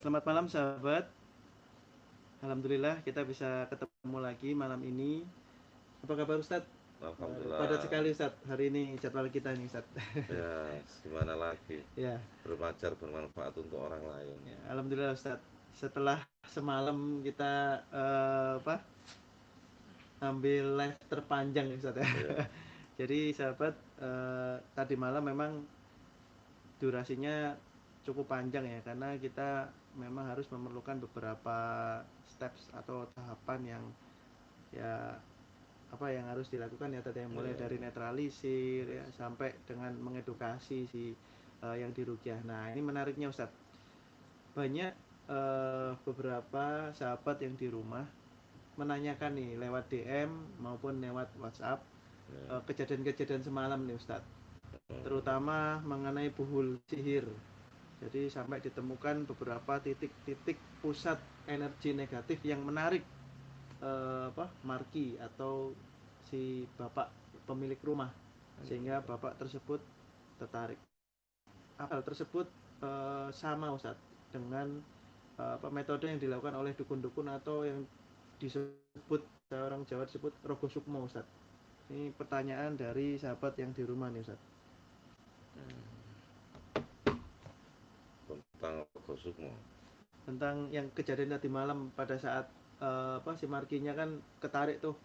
Selamat malam sahabat. Alhamdulillah kita bisa ketemu lagi malam ini. Apa kabar Ustadz? Padat Alhamdulillah. sekali Ustadz hari ini jadwal kita nih Ustadz. Ya, gimana lagi? Ya, Belajar bermanfaat untuk orang lain. ya, Alhamdulillah Ustadz. Setelah semalam kita ambil live terpanjang nih Ustadz ya. Ya, Jadi sahabat, tadi malam memang durasinya cukup panjang ya karena kita memang harus memerlukan beberapa steps atau tahapan yang ya apa yang harus dilakukan ya tadi, yang mulai ya, dari netralisir ya. ya sampai dengan mengedukasi si yang dirukyah. Nah ini menariknya Ustadz, banyak beberapa sahabat yang di rumah menanyakan nih lewat DM maupun lewat WhatsApp Ya. kejadian-kejadian semalam nih Ustadz, Hmm, terutama mengenai buhul sihir. Jadi sampai ditemukan beberapa titik-titik pusat energi negatif yang menarik marki atau si bapak pemilik rumah, sehingga bapak tersebut tertarik. Hal tersebut sama Ustadz dengan metode yang dilakukan oleh dukun-dukun atau yang disebut orang Jawa disebut rogo sukmo Ustadz. Ini pertanyaan dari sahabat yang di rumah nih Ustadz, tentang Rogo Sukmo. tentang yang kejadian tadi malam pada saat si markinya kan ketarik tuh.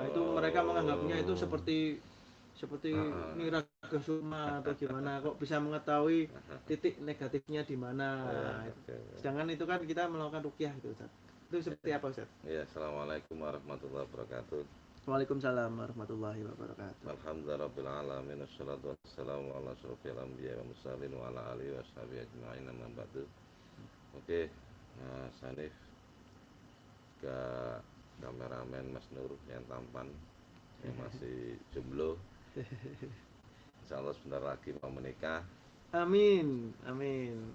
Itu mereka menganggapnya itu Oh, seperti seperti ah, Niraga Suma atau gimana, kok bisa mengetahui titik negatifnya di mana. ya, oke, oke. Sedangkan itu kan kita melakukan rukyah itu Ustaz. Itu seperti apa Ustaz? Ya, assalamualaikum warahmatullahi wabarakatuh. Waalaikumsalam warahmatullahi wabarakatuh. Alhamdulillah rabbil alamin wassalatu wassalamu ala asyrofil anbiya wa mursalin wa ala alihi washabihi ajma'in amma ba'du. Oke, Mas Hanif, ke kameramen Mas Nur yang tampan, yang masih jomblo, insya Allah sebentar lagi mau menikah. Amin, amin.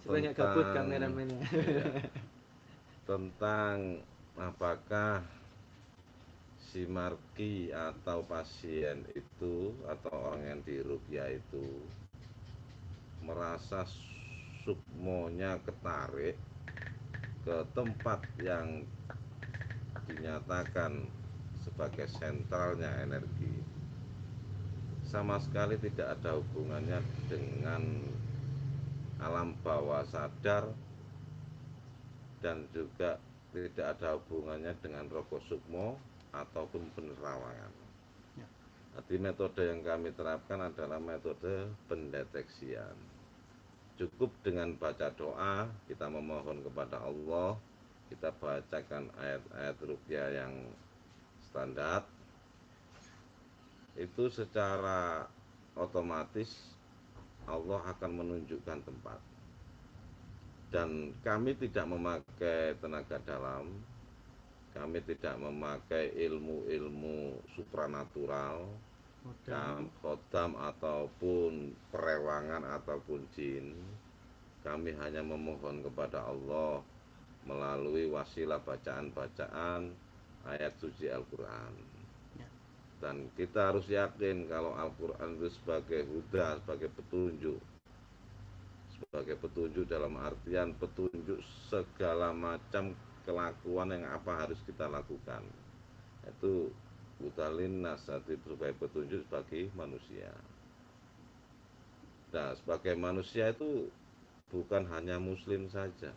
Supaya nggak gabut Tentang kameramennya. ya, tentang apakah si marki atau pasien itu atau orang yang diruqyah itu merasa sukmonya ketarik ke tempat yang dinyatakan sebagai sentralnya energi, sama sekali tidak ada hubungannya dengan alam bawah sadar, dan juga tidak ada hubungannya dengan Rogo Sukmo ataupun penerawangan. Ya, Jadi metode yang kami terapkan adalah metode pendeteksian. Cukup dengan baca doa, kita memohon kepada Allah, kita bacakan ayat-ayat ruqyah yang standar, itu secara otomatis Allah akan menunjukkan tempat. Dan kami tidak memakai tenaga dalam, kami tidak memakai ilmu-ilmu supranatural, modam. khodam ataupun perewangan ataupun jin. Kami hanya memohon kepada Allah melalui wasilah bacaan-bacaan ayat suci Al-Quran. Ya, Dan kita harus yakin kalau Al-Quran itu sebagai huda, sebagai petunjuk dalam artian petunjuk segala macam kelakuan yang apa harus kita lakukan. Itu utalin nasati sebagai petunjuk bagi manusia. Nah, sebagai manusia itu bukan hanya muslim saja.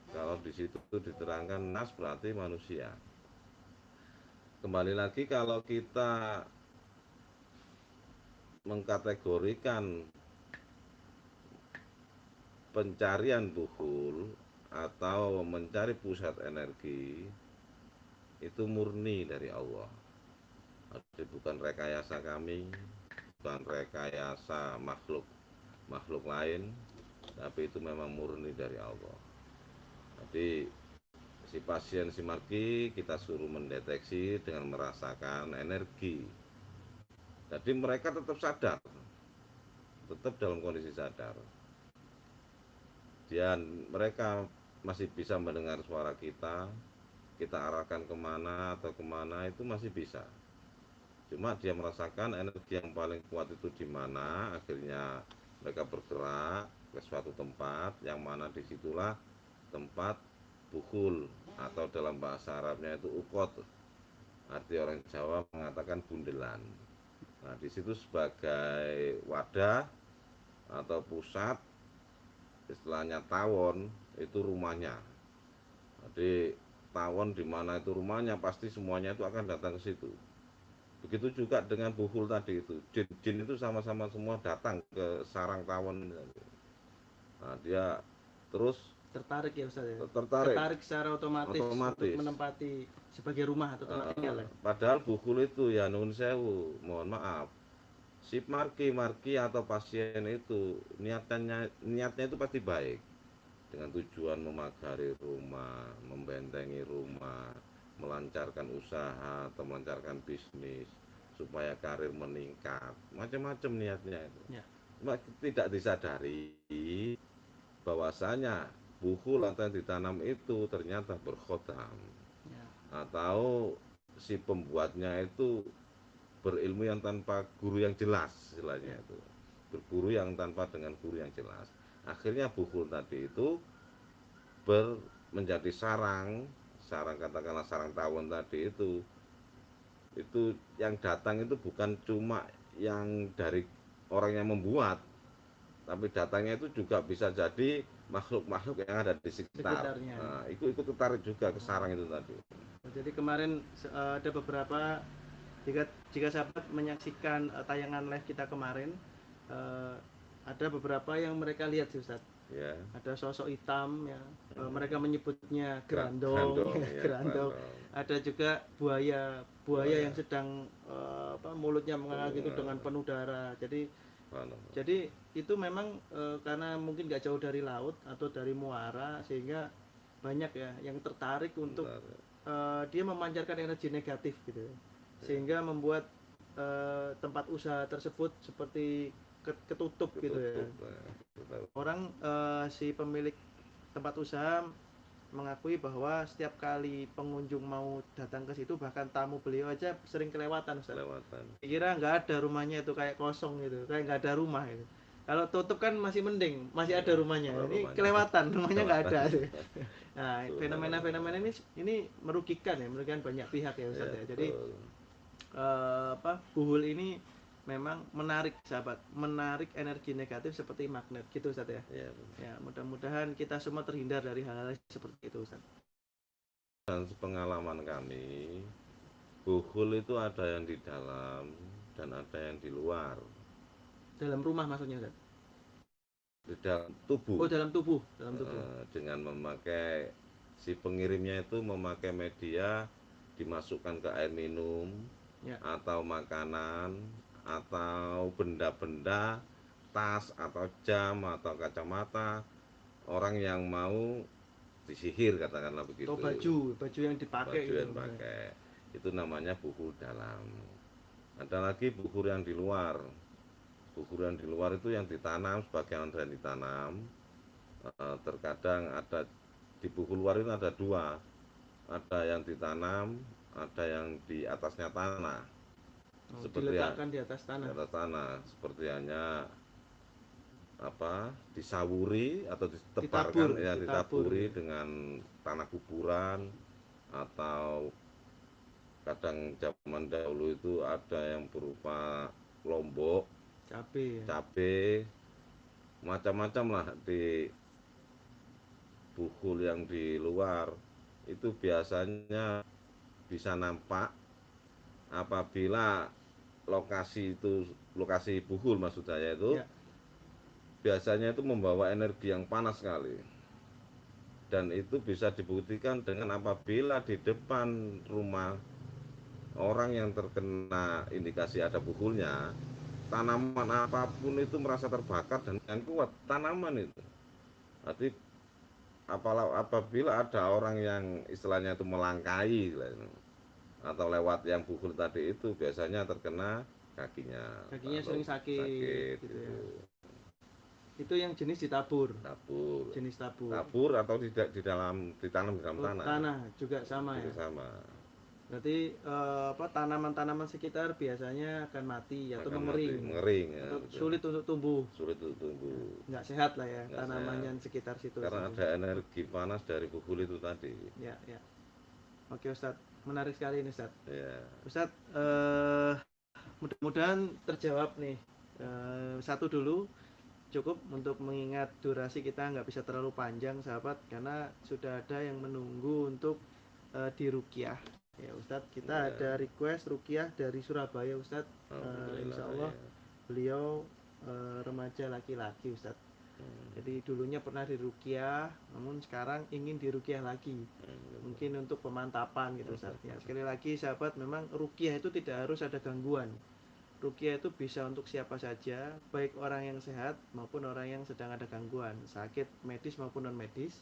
Kalau di situ diterangkan nas berarti manusia. Kembali lagi kalau kita mengkategorikan pencarian buhul atau mencari pusat energi, itu murni dari Allah. Jadi bukan rekayasa kami, bukan rekayasa makhluk makhluk lain, tapi itu memang murni dari Allah. Jadi si pasien si marki kita suruh mendeteksi dengan merasakan energi. Jadi mereka tetap sadar, tetap dalam kondisi sadar. Dan mereka masih bisa mendengar suara kita arahkan kemana atau kemana itu masih bisa. Cuma dia merasakan energi yang paling kuat itu di mana, akhirnya mereka bergerak, ke suatu tempat yang mana disitulah tempat buhul, atau dalam bahasa Arabnya itu ukot, arti orang Jawa mengatakan bundelan. Nah, di situ sebagai wadah atau pusat, istilahnya tawon, itu rumahnya. Jadi tawon di mana itu rumahnya, pasti semuanya itu akan datang ke situ. Begitu juga dengan buhul tadi itu, jin-jin itu sama-sama semua datang ke sarang tawon. Nah, dia terus Tertarik ya Ustaz ya. tertarik Tertarik secara otomatis untuk otomatis. menempati sebagai rumah atau tempat tinggal ya. Padahal buhul itu ya nun sewu, mohon maaf, si marki atau pasien itu niatnya itu pasti baik, dengan tujuan memagari rumah, membentengi rumah, melancarkan usaha atau melancarkan bisnis supaya karir meningkat, macam-macam niatnya itu. Ya. Cuma tidak disadari bahwasanya buhul atau yang ditanam itu ternyata berkhotam, Ya. atau si pembuatnya itu berilmu yang tanpa guru yang jelas, istilahnya itu berguru yang tanpa dengan guru yang jelas. Akhirnya buhul tadi itu menjadi sarang katakanlah sarang tawon tadi itu yang datang itu bukan cuma yang dari orang yang membuat, tapi datangnya itu juga bisa jadi makhluk-makhluk yang ada di sekitar. Sekitarnya. Nah, ikut tertarik juga ke sarang itu tadi. Jadi kemarin ada beberapa, jika sahabat menyaksikan tayangan live kita kemarin, ada beberapa yang mereka lihat sih Ustaz. Ya. Ada sosok hitam ya, mereka menyebutnya gerandong, Ya, gerandong. Ada juga buaya yang sedang mulutnya mengangkat itu dengan penuh darah. Jadi itu memang karena mungkin nggak jauh dari laut atau dari muara, sehingga banyak ya yang tertarik untuk dia memancarkan energi negatif gitu ya. Sehingga membuat tempat usaha tersebut seperti ketutup gitu ya. Orang si pemilik tempat usaha mengakui bahwa setiap kali pengunjung mau datang ke situ, bahkan tamu beliau aja sering kelewatan Ustaz. Kira nggak ada rumahnya itu, kayak kosong gitu, kayak nggak ada rumah gitu. Kalau tutup kan masih mending, masih ada rumahnya. Ini kelewatan, rumahnya nggak ada. Nah, fenomena-fenomena ini merugikan banyak pihak ya Ustaz ya. Jadi buhul ini memang menarik sahabat, menarik energi negatif seperti magnet gitu Ustaz ya. Ya, mudah-mudahan kita semua terhindar dari hal-hal seperti itu Ustaz. Dan pengalaman kami, buhul itu ada yang di dalam dan ada yang di luar. Dalam rumah maksudnya Ustaz? Di dalam tubuh. Oh, dalam tubuh. Dengan memakai, si pengirimnya itu memakai media, dimasukkan ke air minum, ya, atau makanan, atau benda-benda, tas atau jam atau kacamata orang yang mau disihir, katakanlah begitu. Atau baju yang dipakai gitu. Itu namanya buhul dalam. Ada lagi buhul yang di luar. Buhul yang di luar itu yang ditanam, sebagian ada yang ditanam. Terkadang ada di buhul luar itu ada dua, ada yang ditanam, ada yang di atasnya tanah. Seperti diletakkan di atas tanah. Di atas tanah, seperti hanya disawuri atau ditebarkan, ditaburi dengan tanah kuburan, atau kadang zaman dahulu itu ada yang berupa lombok, cabai, macam-macam lah. Di buhul yang di luar itu biasanya bisa nampak apabila lokasi buhul maksud saya itu, ya, biasanya itu membawa energi yang panas sekali. Dan itu bisa dibuktikan dengan apabila di depan rumah orang yang terkena indikasi ada buhulnya, tanaman apapun itu merasa terbakar dan kuat tanaman itu. Berarti apabila ada orang yang istilahnya itu melangkai atau lewat yang buhul tadi itu, biasanya terkena kakinya sering sakit gitu ya. Itu yang jenis ditabur. Jenis tabur atau ditanam di dalam tanah. Tanah juga sama ya. Sama. Berarti tanaman-tanaman sekitar biasanya akan mati atau akan mati, mengering mengering ya, atau betul. sulit untuk tumbuh. Sulit untuk tumbuh. Nggak sehat lah ya Nggak tanaman sehat. yang sekitar situ. Karena Ustadz. ada energi panas dari pupul itu tadi. Ya, ya. Oke Ustadz, menarik sekali ini Ustadz. Ya. Ustadz, mudah-mudahan terjawab nih. Satu dulu cukup untuk mengingat durasi kita nggak bisa terlalu panjang sahabat karena sudah ada yang menunggu untuk diruqyah. Ya Ustadz, kita Ya. ada request ruqyah dari Surabaya Ustadz. Insya Allah Ya. beliau remaja laki-laki Ustadz. Jadi dulunya pernah diruqyah, namun sekarang ingin diruqyah lagi. Mungkin untuk pemantapan gitu Ustadz. Ya, sekali lagi sahabat, memang ruqyah itu tidak harus ada gangguan. Ruqyah itu bisa untuk siapa saja, baik orang yang sehat maupun orang yang sedang ada gangguan, sakit medis maupun non medis,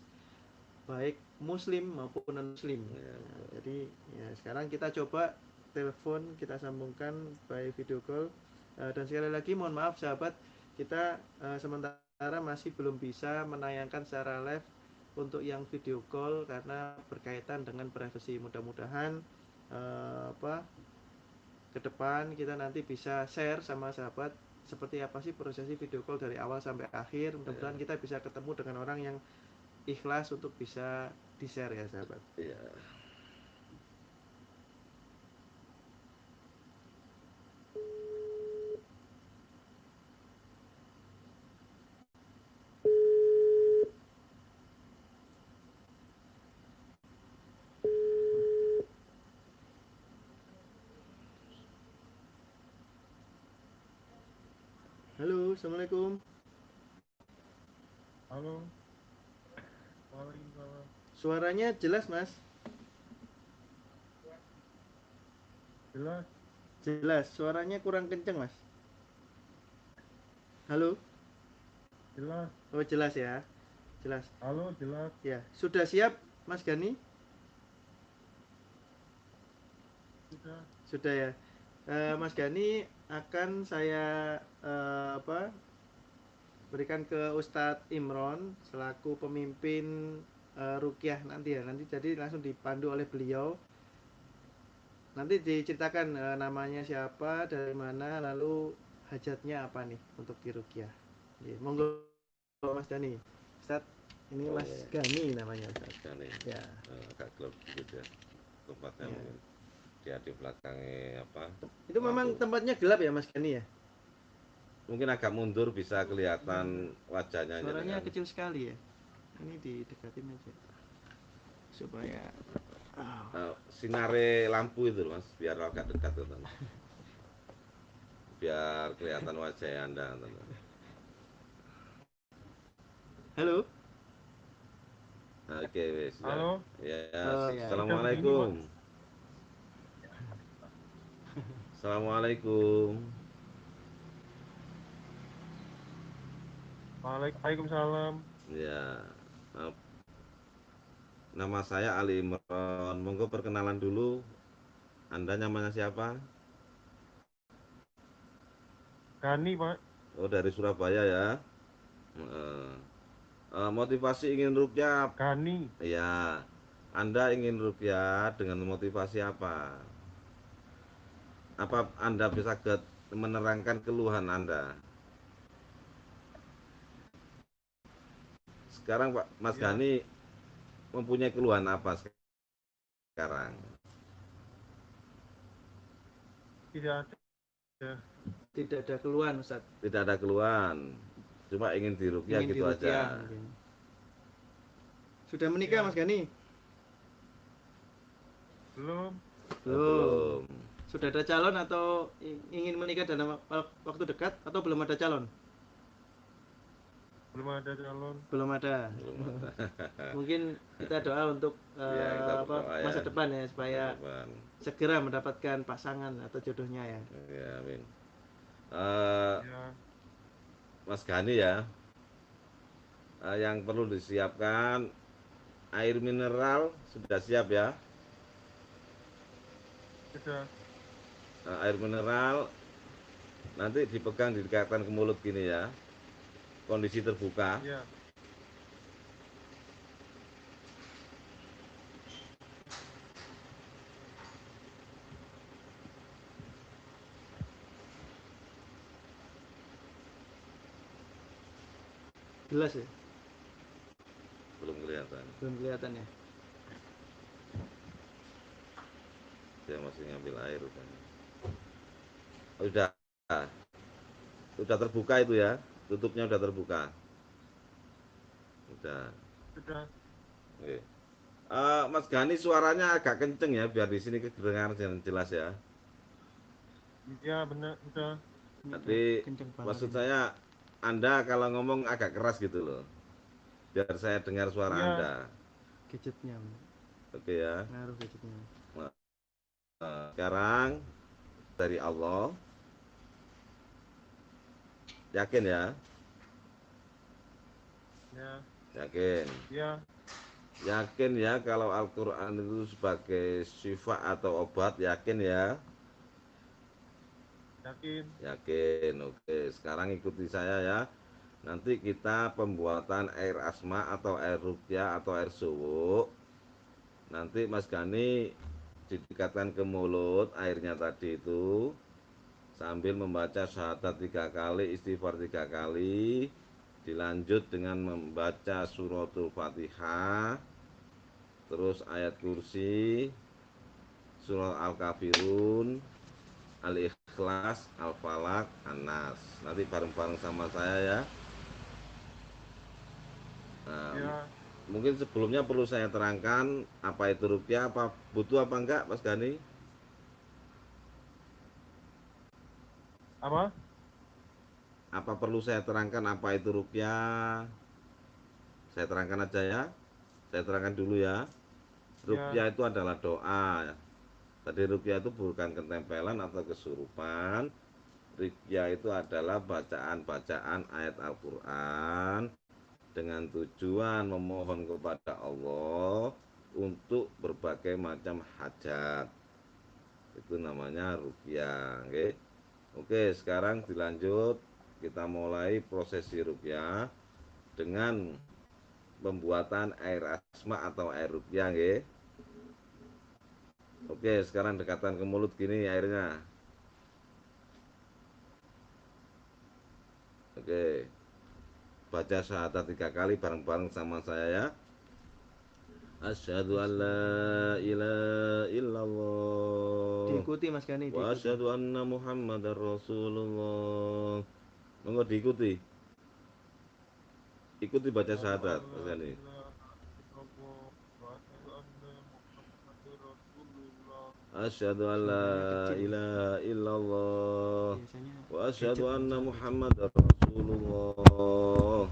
baik muslim maupun non muslim. Nah, jadi ya sekarang kita coba telepon, kita sambungkan by video call. Dan sekali lagi mohon maaf sahabat, kita sementara masih belum bisa menayangkan secara live untuk yang video call karena berkaitan dengan privasi. Mudah-mudahan ke depan kita nanti bisa share sama sahabat seperti apa sih prosesi video call dari awal sampai akhir. Mudah-mudahan kita bisa ketemu dengan orang yang ikhlas untuk bisa di-share ya sahabat. Iya. Halo, assalamualaikum. Halo. Waalaikumsalam. Suaranya jelas mas? Jelas. Jelas, suaranya kurang kenceng mas. Halo? Jelas. Oh jelas ya, jelas. Halo, jelas. Ya, sudah siap Mas Gani? Sudah. Sudah ya. Mas Gani akan saya berikan ke Ustadz Imron selaku pemimpin ruqyah nanti ya. Nanti jadi langsung dipandu oleh beliau. Nanti diceritakan namanya siapa, dari mana, lalu hajatnya apa nih untuk diruqyah. Monggo Mas Gani. Ustadz, ini Oh, Mas ya. Gani namanya Ustadz. Gani. Ya. Agak gelap gitu ya. Tempatnya Ya. mungkin. Dia di belakangnya apa? Itu memang lampu. tempatnya gelap ya Mas Gani ya? Mungkin agak mundur bisa kelihatan wajahnya. Suaranya dengan kecil sekali ya. Ini didekatin aja supaya sinare lampu itu mas, biar agak dekat teman. Biar kelihatan wajah Anda teman. halo. Oke, wes. Halo. Ya, Ya. Sudah begini, Pak. assalamualaikum. Assalamualaikum. Waalaikumsalam. Ya, nama saya Ali Imron. Monggo perkenalan dulu. Anda namanya siapa? Gani, Pak. Oh, dari Surabaya ya. Motivasi ingin rukyah. Gani. Ya, Anda ingin rukyah dengan motivasi apa? Apa Anda bisa menerangkan keluhan Anda? Sekarang Pak Mas Ya. Gani mempunyai keluhan apa sekarang? Tidak ada. Ya. Tidak ada keluhan Ustaz. Tidak ada keluhan. Cuma ingin dirukyah Ingin gitu diruqyah aja. mungkin. Sudah menikah Ya. Mas Gani? Belum. Belum. Sudah ada calon atau ingin menikah dalam waktu dekat atau belum ada calon? Belum ada calon. Belum ada. Belum ada. Mungkin kita doa untuk Ya, kita berdoa ya. masa depan ya supaya Masa depan. segera mendapatkan pasangan atau jodohnya ya. Ya, amin. Ya. Mas Gani ya, yang perlu disiapkan air mineral sudah siap ya. Sudah. Air mineral nanti dipegang didekatkan ke mulut gini ya, kondisi terbuka. Ya. Jelas ya? Belum kelihatan. Belum kelihatan ya? Dia masih ngambil air udah. Udah terbuka itu ya. Tutupnya udah terbuka. Udah. Sudah. Oke. Mas Gani suaranya agak kenceng ya, biar di sini kedengaran jelas ya. Iya, benar, sudah. Ini Tapi kenceng banget maksud ini. saya Anda kalau ngomong agak keras gitu loh, biar saya dengar suara Iya. Anda. Gadgetnya, Oke ya. ngaruh gadgetnya. Sekarang dari Allah, yakin ya? Ya. Yakin. Iya. Yakin ya kalau Al-Quran itu sebagai syifa atau obat, yakin ya? Yakin. Yakin. Oke, sekarang ikuti saya ya. Nanti kita pembuatan air asma atau air ruqyah atau air suwuk. Nanti Mas Gani didekatkan ke mulut airnya tadi itu sambil membaca syahadat 3 kali, istighfar 3 kali, dilanjut dengan membaca suratul Fatihah, terus ayat kursi, surah Al-Kafirun, Al-Ikhlas, Al-Falaq, An-Nas. Nanti bareng-bareng sama saya ya. Nah, Iya. mungkin sebelumnya perlu saya terangkan apa itu ruqyah, apa butuh apa enggak Mas Gani? Apa? Apa perlu saya terangkan apa itu ruqyah? Saya terangkan aja ya. Saya terangkan dulu ya. Iya. Ruqyah itu adalah doa. Tadi ruqyah itu bukan ketempelan atau kesurupan. Ruqyah itu adalah bacaan-bacaan ayat Al-Qur'an dengan tujuan memohon kepada Allah untuk berbagai macam hajat. Itu namanya ruqyah, oke. Oke, sekarang dilanjut kita mulai prosesi ruqyah dengan pembuatan air asma atau air ruqyah, oke. Oke, sekarang dekatan ke mulut gini airnya. Oke. Baca syahadat 3 kali bareng-bareng sama saya ya. Asyhadu an la ilaha illallah Diikuti Mas Gani, wa diikuti. asyhadu anna Muhammadar Rasulullah. Monggo diikuti. Ikuti baca syahadat, Mas Gani. Asyhadu an la Suaranya kecil. ilaha illallah Biasanya wa asyhadu gadget anna suara kecil. Muhammadar Rasulullah.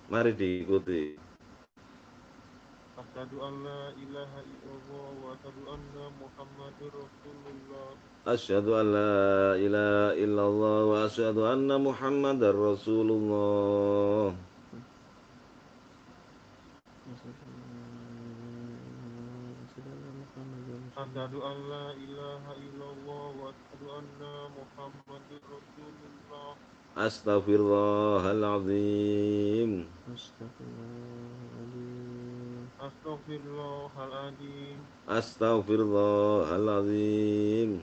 Mari diikuti. Asyhadu an la ilaha illallah wa asyhadu anna Muhammadur Rasulullah. Asyhadu an la ilaha illallah wa asyhadu anna Muhammadar Rasulullah. Asyhadu an la ilaha illallah wa asyhadu anna Muhammadur Rasulullah. Astaghfirullahaladzim. Astagfirullahaladzim. Astaghfirullahaladzim. Astagfirullahaladzim.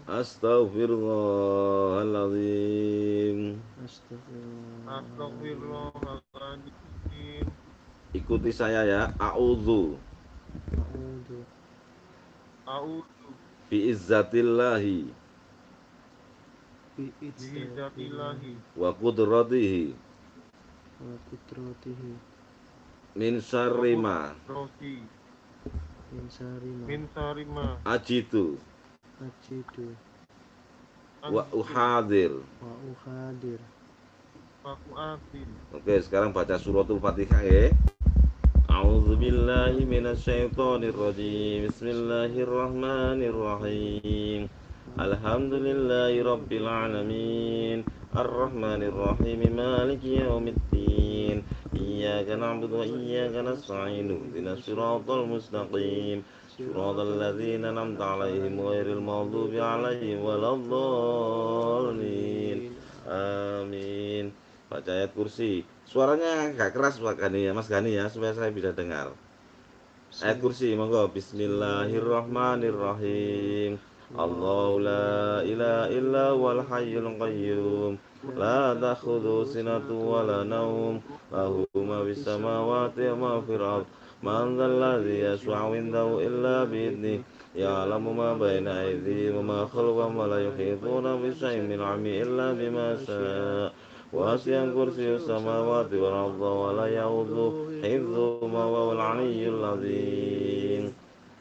Astaghfirullahaladzim. Astagfirullahaladzim. Ikuti saya ya. A'udzu A'udzu bi'izzatillahi bi'izzatillahi wa qudratihi wa qudratihi min syarri ma roti min syarri ma ajitu ajidu wa uhadir. wa uhadir. Aku adil. Oke, sekarang baca suratul Fatihah ya. A'udzu billahi minasyaitonir rajim. Bismillahirrahmanirrahim. Alhamdulillahi rabbil alamin. Arrahmanir rahim. Maliki yaumiddin. Iyyaka na'budu wa iyyaka nasta'in. Ihdinas siratal mustaqim. Siratal ladzina an'amta 'alaihim ghairil maghdubi 'alaihim waladdallin. Amin. Baca ayat kursi. Suaranya agak keras Pak Gani ya, Mas Gani ya, supaya saya bisa dengar. Ayat kursi, monggo. Bismillahirrahmanirrahim. الله لا إله إلا هو الحي القيوم لا تأخذه سنة ولا نوم له ما في السماوات وما في الأرض من ذا الذي يشفع عنده إلا بإذنه يعلم ما بين أيديهم وما خلفهم ولا يحيطون بشيء من علمه إلا بما شاء وسع كرسي السماوات والأرض ولا يؤوده حفظهما وهو العلي العظيم.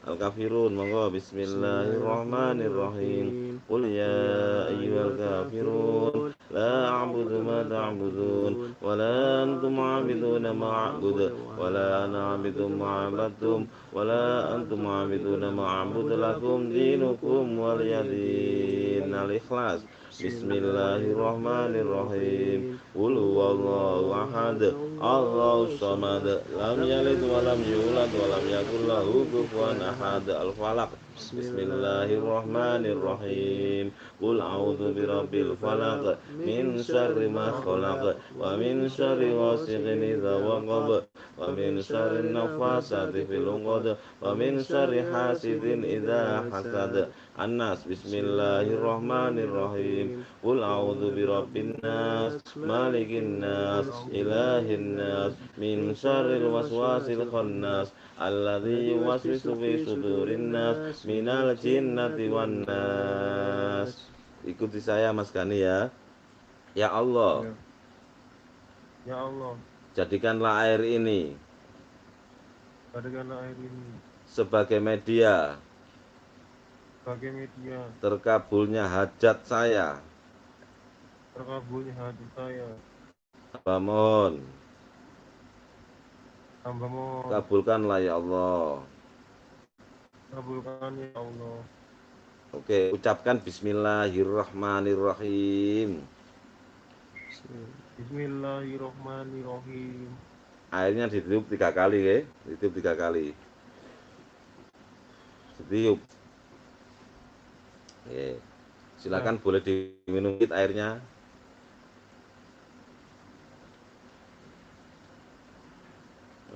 Al-Kafirun, monggo bismillahirrahmanirrahim. Qul ya ayyuhal kafirun la a'budu ma ta'budun wa la antum 'abiduna ma a'budu wa la ana 'abidun ma 'abadtum wa la antum 'abiduna ma a'budu lakum dinukum waliyadin. Al-Ikhlas. Bismillahirrahmanirrahim. Qul huwallahu ahad, Allahus samad, lam yalid wa lam yulad wa lam yakul lahu kufuwan ahad. Al-Falaq. Bismillahirrahmanirrahim. Qul a'udzu birabbil falaq min syarri ma khalaq wa min syarri ghasiqin idza waqab wa min syarri nafasati fil 'uqad wa min syarri hasidin idza hasad. An-Nas. Bismillahirrahmanirrahim. Qul a'udzu birabbin nas, malikin nas, ilahin nas, min syarril waswasil khannas, alladzi yuwaswisu fi sudurin nas, minal jinnati wan nas. Ikuti saya Mas Gani ya. Ya Allah, Ya Allah, jadikanlah air ini jadikanlah air ini sebagai media sebagai media terkabulnya hajat saya. terkabulnya hati saya. Hamba mohon, Hamba mohon kabulkanlah ya Allah. kabulkan ya Allah. Oke, ucapkan bismillahirrahmanirrahim. Bismillahirrahmanirrahim. Airnya ditiup 3 kali ya, ditiup 3 kali. Ditiup. Oke. Silakan boleh diminum airnya.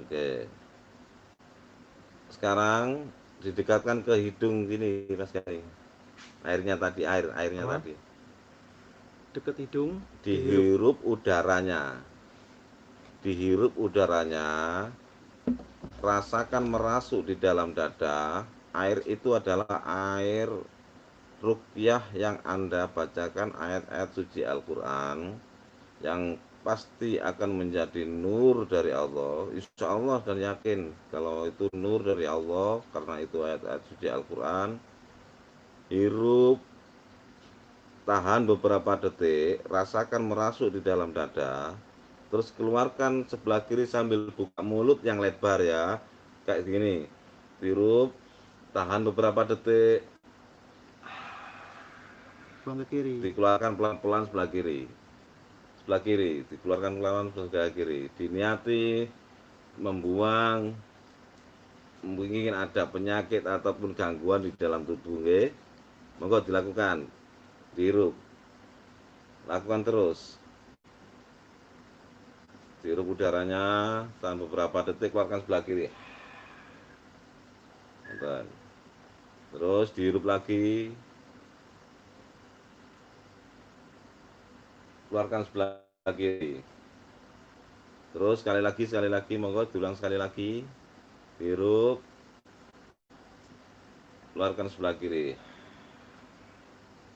Oke. Sekarang didekatkan ke hidung gini Mas Gani. Airnya tadi, airnya Apa? tadi. Dekat hidung, Dihirup udaranya. Dihirup udaranya. Rasakan merasuk di dalam dada. Air itu adalah air ruqyah yang Anda bacakan ayat-ayat suci Al-Quran yang pasti akan menjadi nur dari Allah, insya Allah, dan yakin kalau itu nur dari Allah karena itu ayat-ayat suci Al-Quran. Hirup, tahan beberapa detik, rasakan merasuk di dalam dada, terus keluarkan sebelah kiri sambil buka mulut yang lebar ya, kayak gini. Hirup, tahan beberapa detik, buang ke kiri. dikeluarkan pelan-pelan sebelah kiri. Sebelah kiri, dikeluarkan pelan-pelan sebelah kiri. Diniati membuang mungkin ada penyakit ataupun gangguan di dalam tubuh, nggih. Monggo dilakukan. Dihirup. Lakukan terus. Dihirup udaranya, tahan beberapa detik, keluarkan sebelah kiri. Terus dihirup lagi. Keluarkan sebelah kiri. Terus sekali lagi, monggo diulang sekali lagi. Hirup. Keluarkan sebelah kiri.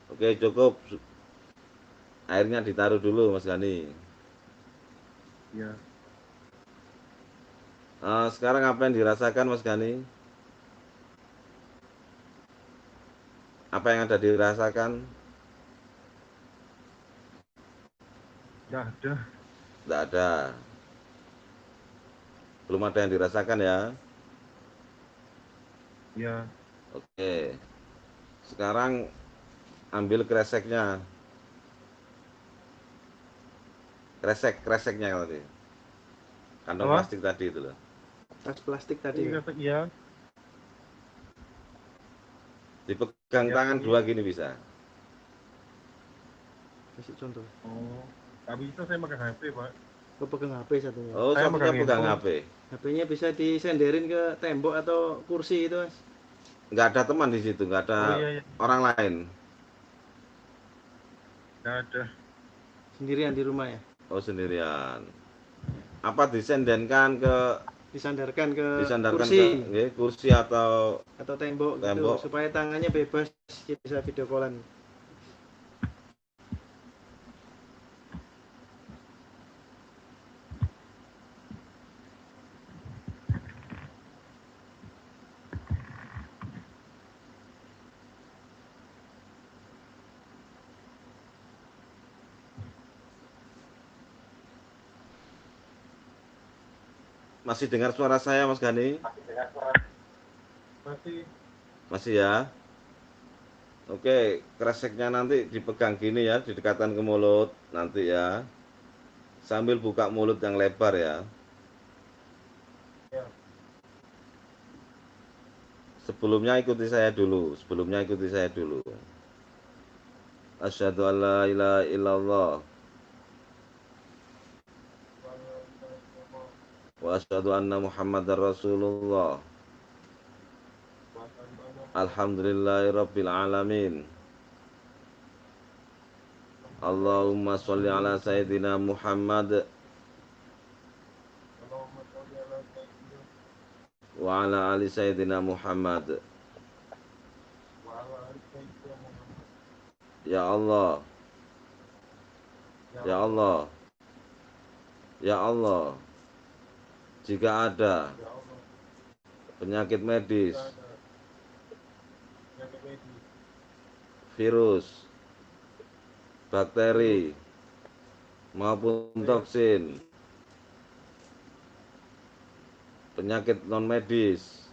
Oke, cukup. Airnya ditaruh dulu Mas Gani. Ya. Sekarang apa yang dirasakan Mas Gani? Apa yang ada dirasakan? Tidak ada. Tidak ada. Belum ada yang dirasakan ya? Ya. Oke. Sekarang ambil kreseknya. Kreseknya tadi. Kantong Apa? plastik tadi itu loh. Tas plastik tadi. Ini kata ya. Dipegang Ya, tangan ini. 2 gini bisa. Kasih contoh. Oh, tak bisa saya pakai HP, Pak. Kau pegang HP satunya. Oh, Saya satunya pegang pegang handphone. HP. HP-nya bisa disenderin ke tembok atau kursi itu, Mas. nggak ada teman di situ, nggak ada Oh iya, iya. orang lain. Nggak ada. Sendirian di rumah ya? Oh, sendirian. Apa disandarkan ke Disandarkan ke disandarkan ke kursi nggih, kursi atau atau tembok gitu tembok? supaya tangannya bebas kita bisa video callan. Masih dengar suara saya, Mas Gani? Masih. Masih ya? Oke, kreseknya nanti dipegang gini ya, didekatkan ke mulut nanti ya. Sambil buka mulut yang lebar ya. Ya. Sebelumnya ikuti saya dulu. Asyhadu an la ilaha illallah wa asyhadu anna Muhammadar Rasulullah. Alhamdulillahirabbil alamin. Allahumma sholli ala sayyidina Muhammad Allahumma sholli ala sayyidina wa ala ali sayyidina Muhammad. wa ala ali sayyidina Muhammad. Ya Allah, ya Allah, ya Allah. Jika ada Ya Allah, penyakit medis, jika ada penyakit medis, virus, bakteri, maupun toksin, penyakit non medis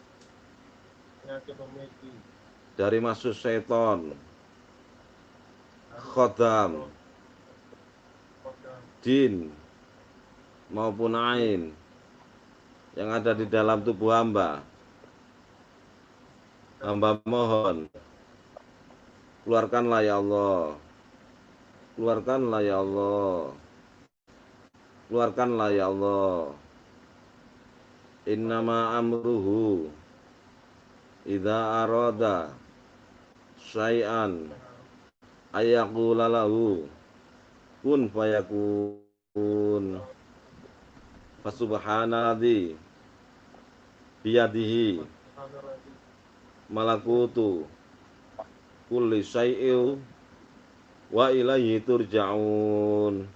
penyakit non-medis, dari masuk seton, dari khodam, kodam, jin, maupun ain yang ada di dalam tubuh hamba. Hamba mohon, keluarkanlah ya Allah, keluarkanlah ya Allah, keluarkanlah ya Allah. Innama amruhu idza arada syai'an ayaqula lahu kun fayakun. Fasubhanalladzi biyadihi malakutu kulli syai'in wa ilaihi turja'un.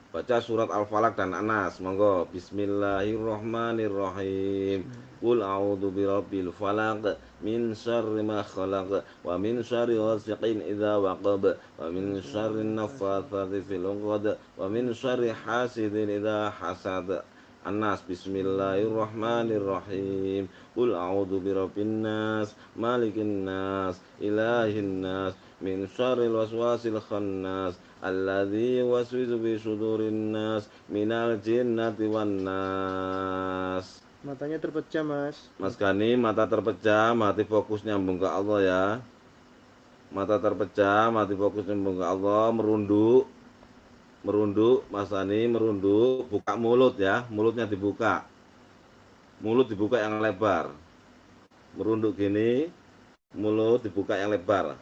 Baca surat Al-Falaq dan An-Nas, monggo. Bismillahirrahmanirrahim. Qul a'udzu birabbil falaq min syarri ma khalaq wa min syarri ghasiqin idza waqab wa min syarri naffatsati fil 'uqad wa min syarri hasidin idza hasad. An-Nas. Bismillahirrahmanirrahim. Qul a'udzu birabbin nas, malikin nas, ilahin nas, min syarril waswasil khannas alladzi yuwaswisu fi sudurin nas minal jinnati wan nas. Matanya terpejam, Mas. Mas Gani, mata terpejam, hati fokus nyambung ke Allah ya. Mata terpejam, hati fokus nyambung ke Allah, merunduk. Merunduk, Mas Gani, merunduk, buka mulut ya, mulutnya dibuka. Mulut dibuka yang lebar. Merunduk gini, mulut dibuka yang lebar.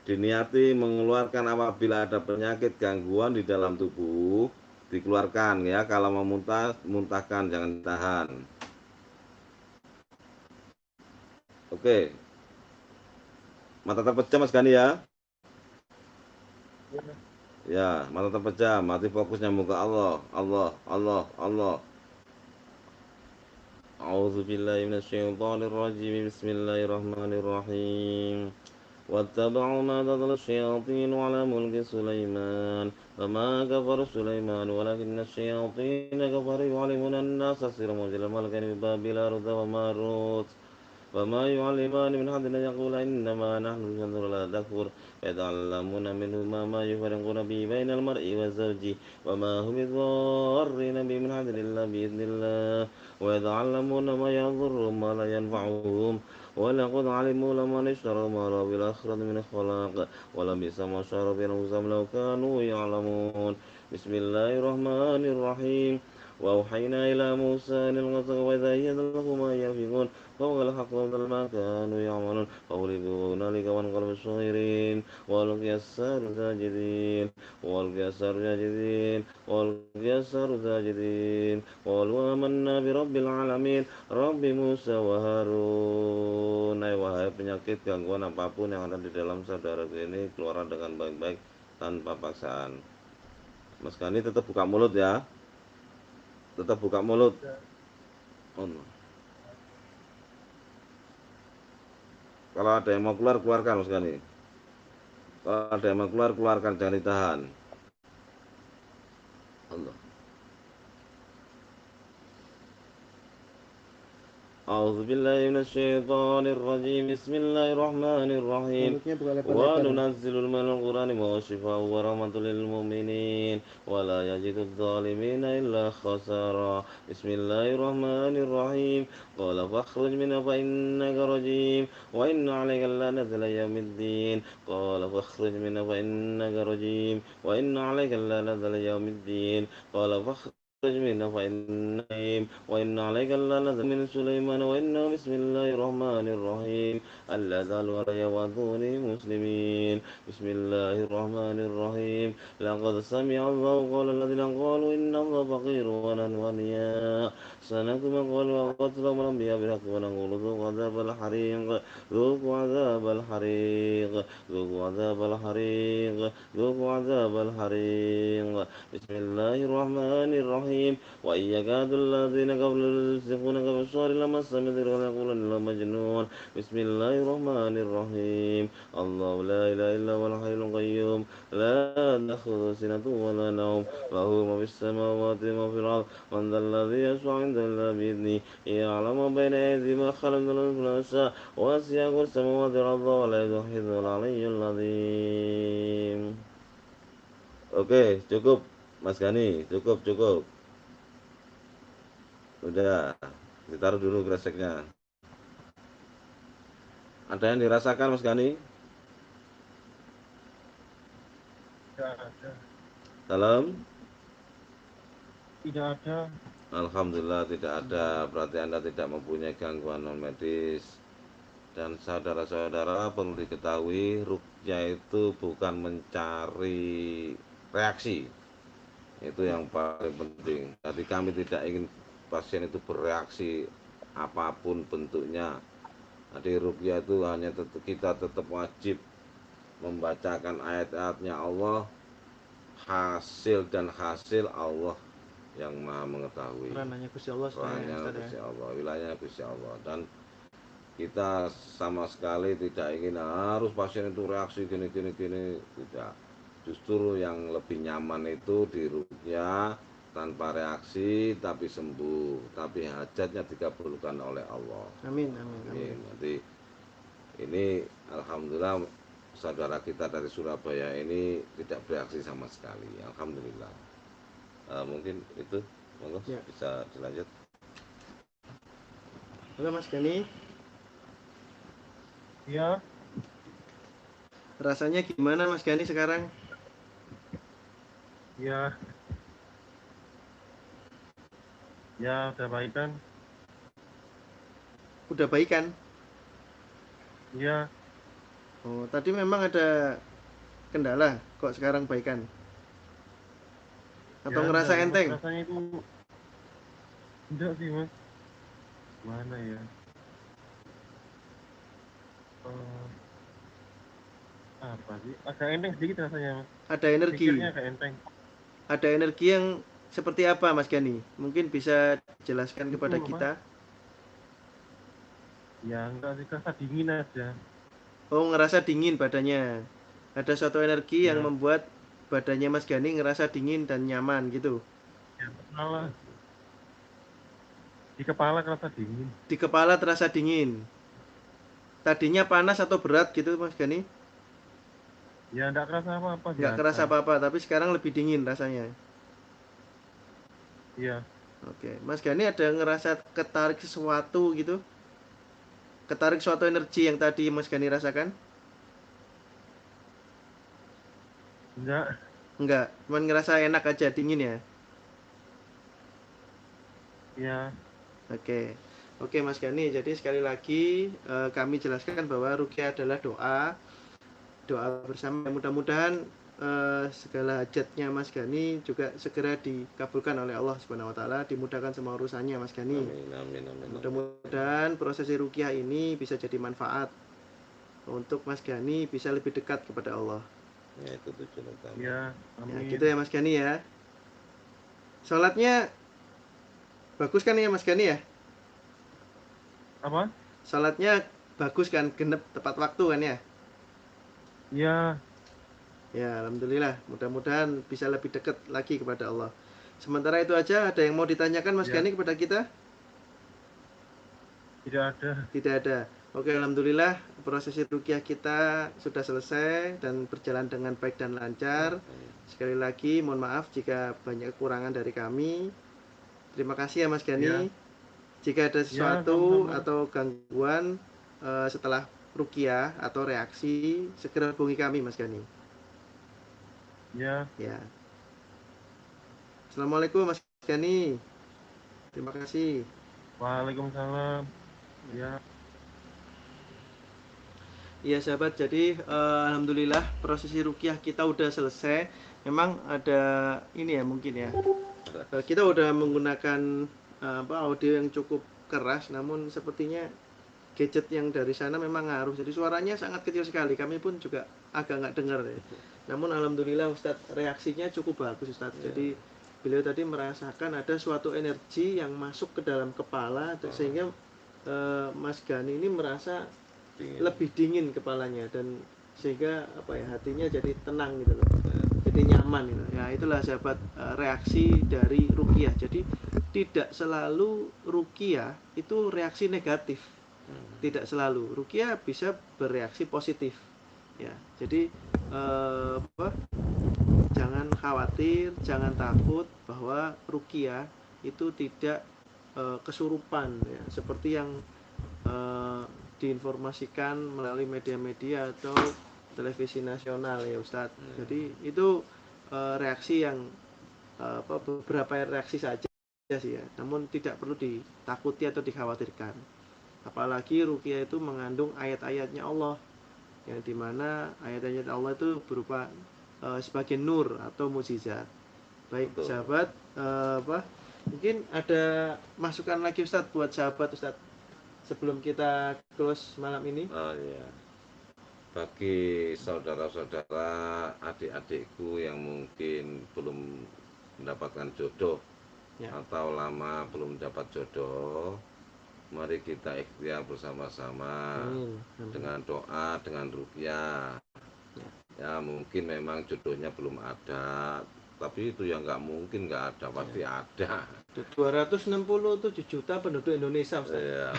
Diniati mengeluarkan apabila ada penyakit gangguan di dalam tubuh, dikeluarkan ya. Kalau mau muntah, muntahkan, jangan ditahan. Oke. Mata terpejam Mas Gani ya. Ya, mata terpejam, mati fokus nyambung ke Allah. Allah, Allah, Allah. A'udzubillahi minasyaitonirrajim. Bismillahirrahmanirrahim. واتبعوا ما تتلو الشياطين على ملك سليمان وما كفر سليمان ولكن الشياطين كفروا يعلمون الناس السر وجل الملكين ببابل هاروت وماروت وما يعلمان من حد يقول إنما نحن جند لا تكفر يتعلمون منهما ما يفرقون به بين المرء وزوجه وما هم بضارين به من حد إلا بإذن الله ويتعلمون ما يضرهم ولا ينفعهم ولقد علموا لمن اشتروا ما له بالآخرة من خلاق ولبئس ما شروا بأنفسهم لو كانوا يعلمون. بسم الله الرحمن الرحيم. وأوحينا إلى موسى أن الق وإذا أيد له ما يفقون فوق الحق وضل ما كانوا يعملون فغلبوا هنالك وانقلبوا الصغيرين وألقي السحرة ساجدين وألقي السحرة ساجدين وألقي السحرة ساجدين قالوا آمنا برب العالمين رب Musa wa Harun. Wahai penyakit gangguan apapun yang ada di dalam saudara ini keluar dengan baik-baik tanpa paksaan. Mas Gani tetap buka mulut ya. Tetap buka mulut. Allah. Kalau ada yang mau keluar, keluarkan Mas Gani. Kalau ada yang mau keluar, keluarkan, jangan ditahan. Allah. أعوذ بالله من الشيطان الرجيم بسم الله الرحمن الرحيم وننزل من القرآن ما هو شفاء ورحمة للمؤمنين ولا يجد الظالمين إلا خسارا بسم الله الرحمن الرحيم قال فاخرج منها فإنك رجيم وإن عليك اللعنة إلى يوم الدين قال فاخرج منها فإنك رجيم وإن عليك اللعنة إلى يوم الدين قال فاخرج منها وإن عليك اللعنة من سليمان وإنه بسم الله الرحمن الرحيم ألا تعلوا علي وأتوني مسلمين بسم الله الرحمن الرحيم لقد سمع الله قول الذين قالوا إن الله فقير ونحن أغنياء سنكتب ما قالوا وقتلهم الأنبياء بالحق ونقول ذوقوا عذاب الحريق ذوقوا عذاب الحريق ذوقوا عذاب الحريق ذوقوا عذاب الحريق بسم الله الرحمن الرحيم وإن يكاد الذين كفروا يزلقونك بالصور لما سمعوا ويقولون إنه مجنون بسم الله الرحمن الرحيم الله لا إله إلا هو الحي القيوم لا تأخذه سنة ولا نوم له ما في السماوات وما في الأرض من ذا الذي يشفع عنده إلا بإذنه يعلم ما بين أيديهم وما خلفهم ولا يشاء وسع كرسيه السماوات والأرض ولا يحيطه العلي العظيم. Oke, cukup Mas Gani, cukup. Udah, ditaruh dulu kreseknya. Ada yang dirasakan Mas Gani? Tidak ada. Salam? Tidak ada. Alhamdulillah tidak ada. Berarti Anda tidak mempunyai gangguan non medis. Dan saudara-saudara perlu diketahui, ruqyah itu bukan mencari reaksi. Itu yang paling penting. Jadi kami tidak ingin pasien itu bereaksi apapun bentuknya. Jadi ruqyah itu hanya kita tetap wajib membacakan ayat-ayatnya Allah, hasil Allah yang Maha mengetahui. Ranahnya Gusti Allah, wilayahnya Gusti Allah. Dan kita sama sekali tidak ingin harus pasien itu reaksi gini, tidak. Justru yang lebih nyaman itu di ruqyah tanpa reaksi tapi sembuh, tapi hajatnya dikabulkan oleh Allah. Amin. Jadi ini alhamdulillah saudara kita dari Surabaya ini tidak bereaksi sama sekali. Alhamdulillah. Mungkin itu ya. Bisa dilanjut. Halo Mas Gani. Ya. Rasanya gimana Mas Gani sekarang? Ya, udah baikan. Udah baikan? Iya. Oh, tadi memang ada kendala kok sekarang baikan? Atau ya, ngerasa enteng? Rasanya itu enggak sih Mas. Mana ya? Apa sih? Agak enteng sedikit rasanya Mas. Ada energi. Pikirnya agak enteng. Ada energi yang seperti apa Mas Gani? Mungkin bisa jelaskan kepada kita? Ya enggak sih, rasa dingin aja. Oh, ngerasa dingin badannya. Ada suatu energi yang membuat badannya Mas Gani ngerasa dingin dan nyaman gitu. Ya, di kepala terasa dingin. Di kepala terasa dingin. Tadinya panas atau berat gitu Mas Gani? Ya enggak kerasa apa-apa. Enggak kerasa apa-apa, tapi sekarang lebih dingin rasanya. Iya. Oke, Mas Gani ada ngerasa ketarik sesuatu gitu? Ketarik suatu energi yang tadi Mas Gani rasakan? Enggak, cuma ngerasa enak aja, dingin ya? Ya, Oke. Oke Mas Gani, jadi sekali lagi kami jelaskan bahwa ruqyah adalah doa bersama. Mudah-mudahan segala hajatnya Mas Gani juga segera dikabulkan oleh Allah Subhanahu wa taala, dimudahkan semua urusannya Mas Gani. Amin, amin, amin, amin. Mudah-mudahan prosesi ruqyah ini bisa jadi manfaat untuk Mas Gani bisa lebih dekat kepada Allah. Ya, itu tujuan utama. ya, Ya, amin. gitu ya Mas Gani ya. Salatnya bagus kan ya Mas Gani ya? Apa? Salatnya bagus kan, genep tepat waktu kan ya? Ya, Ya, alhamdulillah. Mudah-mudahan bisa lebih dekat lagi kepada Allah. Sementara itu aja, ada yang mau ditanyakan Mas ya, Gani kepada kita? tidak ada. Tidak ada. Oke, alhamdulillah prosesi ruqyah kita sudah selesai dan berjalan dengan baik dan lancar. Sekali lagi mohon maaf jika banyak kekurangan dari kami. Terima kasih ya Mas Gani. Ya, Jika ada ya, sesuatu sama-sama. atau gangguan setelah ruqyah atau reaksi, segera hubungi kami Mas Gani. Ya, Ya. Assalamualaikum Mas Gani. Terima kasih. waalaikumsalam. Ya, Iya sahabat, jadi alhamdulillah prosesi ruqyah kita udah selesai. Memang ada ini ya mungkin ya. Kita udah menggunakan audio yang cukup keras, namun sepertinya gadget yang dari sana memang ngaruh. Jadi suaranya sangat kecil sekali. Kami pun juga agak nggak dengar ya. Namun alhamdulillah Ustadz reaksinya cukup bagus Ustadz. Jadi beliau tadi merasakan ada suatu energi yang masuk ke dalam kepala sehingga Mas Gani ini merasa lebih dingin kepalanya dan sehingga apa ya hatinya jadi tenang gitu loh, jadi nyaman gitu. Ya itulah sahabat reaksi dari ruqyah. Jadi tidak selalu ruqyah itu reaksi negatif, tidak selalu ruqyah bisa bereaksi positif ya. Jadi jangan khawatir, jangan takut bahwa ruqyah itu tidak kesurupan ya seperti yang diinformasikan melalui media-media atau televisi nasional ya Ustadz. Jadi itu reaksi yang beberapa reaksi saja sih ya. Namun tidak perlu ditakuti atau dikhawatirkan. Apalagi ruqyah itu mengandung ayat-ayatnya Allah yang dimana ayat-ayat Allah itu berupa sebagai nur atau mukjizat. Baik Betul. sahabat, mungkin ada masukan lagi Ustadz buat sahabat Ustadz sebelum kita close malam ini? Oh iya. Bagi saudara-saudara, adik-adikku yang mungkin belum mendapatkan jodoh Ya. atau lama belum dapat jodoh, mari kita ikhtiar bersama-sama dengan doa, dengan ruqyah. Ya mungkin memang jodohnya belum ada, tapi itu yang nggak mungkin nggak ada, pasti ada. 267 juta penduduk Indonesia Ustaz. Iya.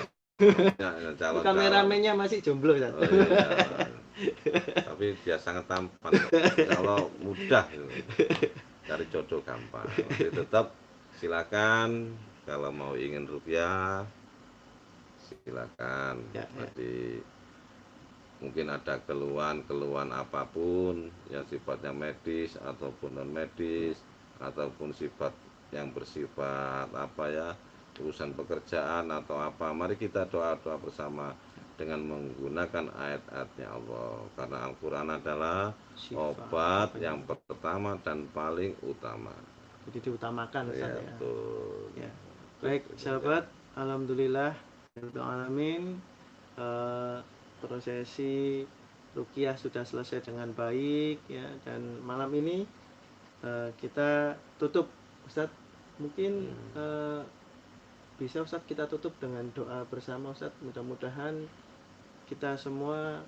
Calon kameramennya masih jomblo Ustaz. Oh, iya. Tapi dia sangat tampan. Kalau mudah gitu. Cari jodoh gampang. Jadi tetap silakan kalau mau ingin ruqyah silakan. Ya. Jadi mungkin ada keluhan apapun yang sifatnya medis ataupun non medis ataupun sifat yang bersifat urusan pekerjaan atau apa, mari kita doa-doa bersama dengan menggunakan ayat-ayatnya Allah, karena Al-Quran adalah obat yang pertama dan paling utama. Jadi diutamakan Ustaz ya. Betul. Ya. Baik sahabat, alhamdulillah alamin prosesi ruqyah sudah selesai dengan baik ya, dan malam ini kita tutup Ustadz. Mungkin bisa Ustadz kita tutup dengan doa bersama Ustadz. Mudah-mudahan kita semua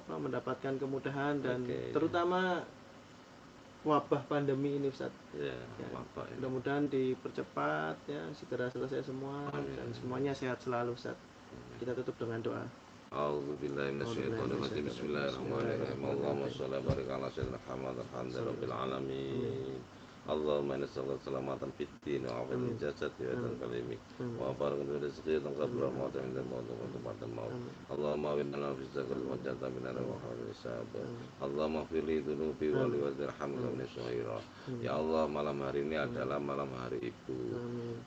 mendapatkan kemudahan dan terutama wabah pandemi ini Ustadz. Ya, mudah-mudahan dipercepat ya, segera selesai semua. Amin. Dan semuanya sehat selalu Ustadz. Kita tutup dengan doa. A'udzubillahi minasyaitonirrajim. Bismillahirrahmanirrahim. Allahumma shalli wa barik ala sayyidina Muhammad alhamdulillahirabbil alamin. Allahumma inna salamatan fid din wa afiyatan fil jasad wa tan kalimik wa barakatan fil rizqi wa qabla al-maut min al-maut wa ba'da al-maut. Allahumma inna fi zakal wa jata min wa hisab. Allahumma fili dhunubi wa li warhamna min syahira. Ya Allah, malam hari ini adalah malam hari Ibu.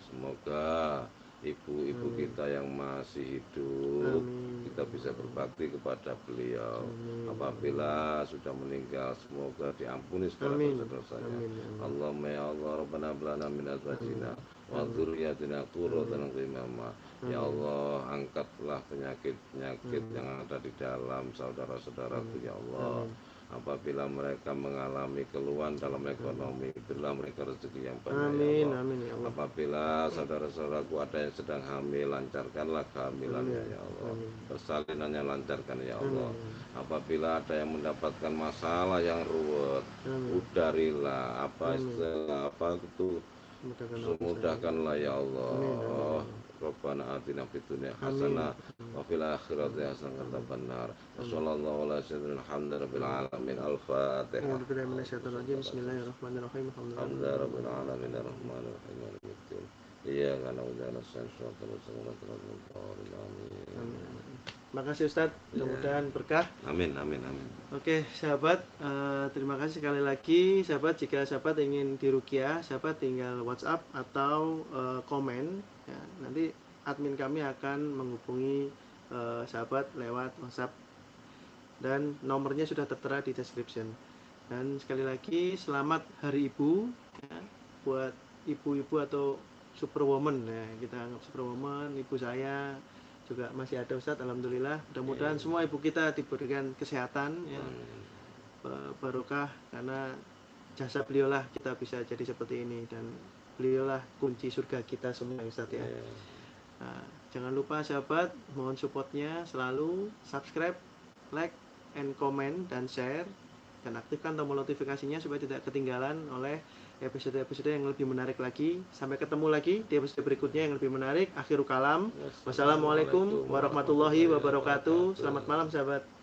Semoga ibu-ibu kita yang masih hidup kita bisa berbakti kepada beliau. Apabila sudah meninggal, semoga diampuni segala dosa-dosanya. Allahumma ya Allah, Rabbana blana min azwajina wa dzurriyyatina qurratan a'yun. Ya Allah, angkatlah penyakit-penyakit yang ada di dalam saudara-saudaraku ya Allah. Apabila mereka mengalami keluhan dalam ekonomi, berilah mereka rezeki yang banyak ya Allah. Apabila saudara-saudaraku ada yang sedang hamil, lancarkanlah kehamilannya ya Allah. Persalinannya lancarkan ya Allah. Apabila ada yang mendapatkan masalah yang ruwet, udarilah apa itu, semudahkanlah ya Allah. Rabbana atina fid dunya hasanah wa fil akhirati hasanah wa qina adzabannar. Wassallallahu ala sayyidina Muhammadin rabbil alamin. Al-Fatihah. Bismillahirrahmanirrahim. Alhamdulillah rabbil alamin arrahmanir rahim maliki yaumiddin. Iyyaka na'budu wa iyyaka nasta'in. Amin. Makasih Ustadz, mudah-mudahan berkah. Amin, amin, amin. Oke sahabat, terima kasih sekali lagi sahabat. Jika sahabat ingin diruqyah, sahabat tinggal WhatsApp atau komen ya, nanti admin kami akan menghubungi sahabat lewat WhatsApp dan nomornya sudah tertera di description. Dan sekali lagi selamat Hari Ibu ya, buat ibu-ibu atau superwoman ya, kita anggap superwoman, ibu saya juga masih ada Ustadz, alhamdulillah. Mudah-mudahan semua ibu kita diberikan kesehatan ya, barokah, karena jasa beliaulah kita bisa jadi seperti ini, dan beliaulah kunci surga kita semua Ustadz ya. Nah, jangan lupa sahabat, mohon supportnya selalu, subscribe, like, and comment, dan share, dan aktifkan tombol notifikasinya supaya tidak ketinggalan oleh episode-episode yang lebih menarik lagi. Sampai ketemu lagi di episode berikutnya yang lebih menarik. Akhirul kalam. Wassalamualaikum warahmatullahi wabarakatuh. Selamat malam sahabat.